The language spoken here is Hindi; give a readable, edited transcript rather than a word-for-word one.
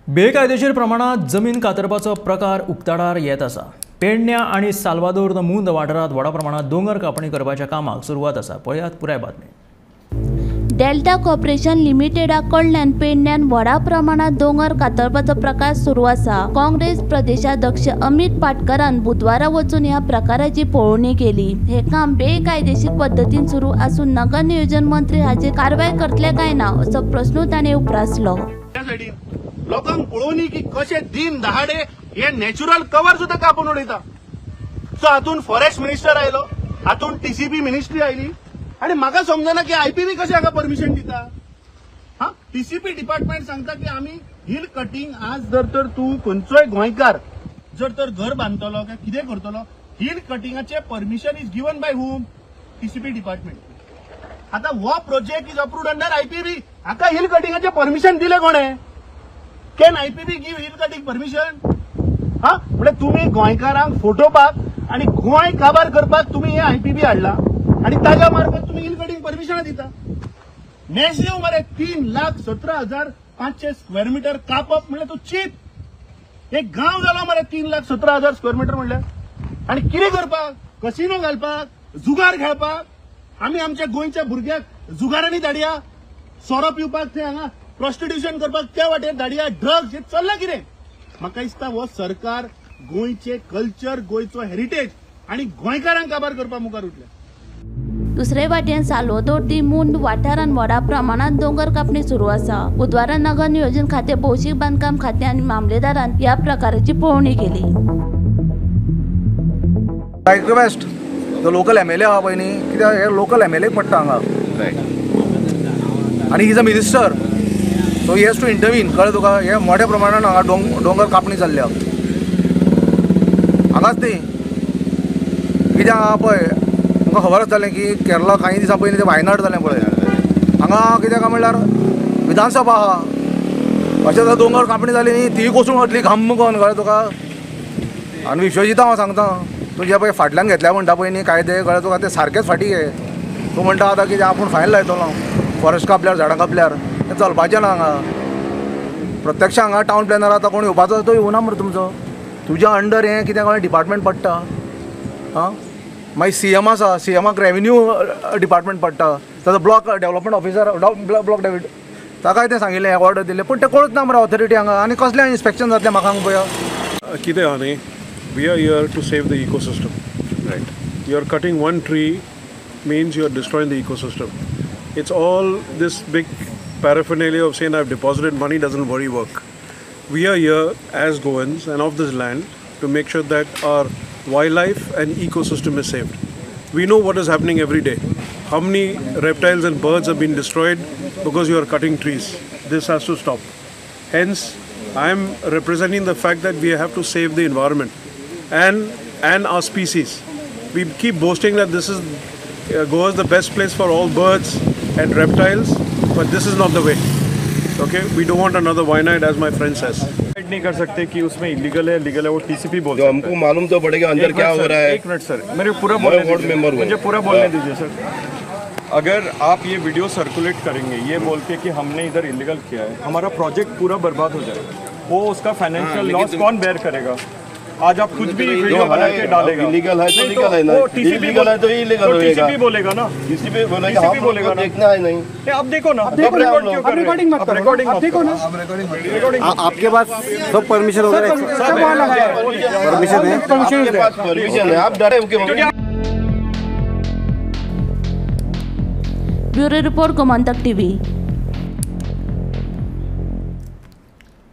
बेकायदेशीर प्रमाणात जमीन कातरपाचो प्रकार उक्ताडार येत आसा। पेडण्या आणि साल्वादोर द मुंद वाठारांत व्हडा प्रमाणात दोंगर कापणी करपाच्या कामाक सुरवात आसा। पळयात पुराय बातमी। डेल्टा कॉर्पोरेशन लिमिटेडा कडल्यान पेडण्यान व्हडा प्रमाणात दोंगर कातरपाचो प्रकार सुरू आसा। काँग्रेस प्रदेशाध्यक्ष अमित पाटकरान बुधवारा वचून ह्या प्रकाराची पळोवणी केली। हे काम बेकायदेशीर पद्धतीन सुरू असून नगर नियोजन मंत्री हाचेर कारवाय करतले काय ना असो प्रश्न ताणें उपरासलो। लोकांक पळोवनी की कशे दिन दहाडे हे नॅचरल कवर सुद्धा कापून उडयता। सो हातून फॉरेस्ट मिनिस्टर आयलो, हातून टीसीपी मिनिस्ट्री आयली आणि म्हाका समजना की आयपीबी कशे हाका परमिशन दिता। हा टीसीपी डिपार्टमेंट सांगता की आम्ही हिल कटिंग आज जर तू खंयचोय गोंयकार जर घर बांदतलो काय कितें करतलो, हिल कटिंगाचे permission is given by whom? TCP department. आता वो project is approved under IPB, हाका हिल कटिंगाचे परमिशन दिले कोणे? Can IPB give hill cutting permission? हा म्हणजे तुम्ही गोंयकारांक फोटोवपाक आणि गोंय काबार करपाक तुम्ही हे आयपीबी हाडला आणि ताज्या मार्फत तुम्ही हिल कटिंग परमिशन दिता। मॅसिव्ह मरे 3,17,500 स्क्वेअर मीटर कापप म्हणजे तो चीप। एक गांव झाला मरे 3,17,000 स्क्वेअर मीटर म्हणल्यार। आणि कितें करपाक? कसिनो घालपाक, जुगार खेळपाक। आम्ही आमच्या गोंयच्या भुरग्याक जुगारांनी धाडया, सोरो पिवपाक थंय हांगा प्रॉस्टिट्यूशन करपाक त्या वाटेर धाडया, ड्रग्स हे चल्ला कितें? म्हाका दिसता हो सरकार गोंयचे कल्चर, गोंयचो हेरिटेज आणि गोंयकारांक काबार करपाक मुखार उठल्या। दुसरे वाटेन साल्वादोर दी मुंद वाठारांत व्हडा प्रमाणात दोंगर कापणी सुरू आसा। बुधवारा नगर नियोजन खाते, भौशीक बांदकाम खाते आणि मामलेदारान ह्या प्रकाराची पळोवणी केली। आय रिक्वेस्ट जो लोकल एमएलए आहा पळय न्ही, कित्याक हे लोकल एमएलए पडटा हांगा आनी is a minister, so he has to intervene. कळ्ळें तुका? हे मोठ्या प्रमाणात हांगा दोंगर कापणी जाल्ल्या हांगाच न्ही, कित्याक हांगा पळय तुमकां खबर आसतलें की केरला कांय दिसां पयलीं तें वायनाड जालें पळय। हांगा कित्याक म्हणल्यार विधानसभा आहा, अशें जर दोंगर कापणी जाली न्ही ती कोसळून वतली घाम करून। कळ्ळें तुका? आनी विश्वजिता हांव सांगता, तूं जे पळय फाटल्यान घेतल्या म्हणटा पळय न्ही कायदे, कळ्ळें तुका? ते सारकेच फाटी घे। तूं म्हणटा आतां कितें आपूण फायन लायतलो, फॉरेस्ट कापल्यार झाडां कापल्यार, तें चलपाचें ना हांगा। प्रत्यक्ष हांगा टावन प्लॅनर आतां कोण येवपाचो तो येवना मरे तुमचो, तुज्या अंडर हें कितें कळ्ळें डिपार्टमेंट पडटा। हां मागीर सीएम आसा, सीएमाक रेव्हेन्यू डिपार्टमेंट पडटा, ताजो block development officer block David ताकाय तें सांगिल्लें ऑर्डर दिले, पूण तें कळूच ना मरे ऑथॉरिटी हांगा। आनी कसलें इन्स्पेक्शन जातलें म्हाका हांगा पळया। कितें आहा न्ही, we are here to save the ecosystem, right? You are cutting one tree means you are destroying the ecosystem. It's all this big paraphernalia of saying I've deposited money doesn't work. We are here as Goans and of this land to make sure that our wildlife and ecosystem is saved. We know what is happening every day. How many reptiles and birds have been destroyed because you are cutting trees. This has to stop. Hence, I am representing the fact that we have to save the environment and our species. We keep boasting that this is Goa is the best place for all birds and reptiles, but this is not the way. Okay, we don't want another Wayanad, as my friend says. नहीं कर सकते कि उसमें इलीगल है, लीगल है, वो टीसीपी बोल सकते हैं। हमको मालूम तो पड़ेगा अंदर क्या हो रहा है। एक मिनट सर, मेरे पूरा बोलने दीजिए, मुझे पूरा बोलने दीजिए सर। अगर आप ये वीडियो सर्कुलेट करेंगे ये बोल के कि हमने इधर इलीगल किया है, हमारा प्रोजेक्ट पूरा बर्बाद हो जाएगा। वो उसका फाइनेंशियल लॉस कौन बेयर करेगा? आज आप कुछ भी वीडियो बना के डालेगा, इलीगल है तो लीगल है ना, इलीगल है तो इलीगल होगा। टीसीपी बोलेगा ना, टीसीपी बोलेगा, हम बोलेगा देखना है नहीं। आप देखो ना, आप रिकॉर्डिंग मत करो, आप देखो ना, आपके पास सब परमिशन वगैरह परमिशन है? परमिशन है, आप डरे क्यों? Bureau report Gomantak TV.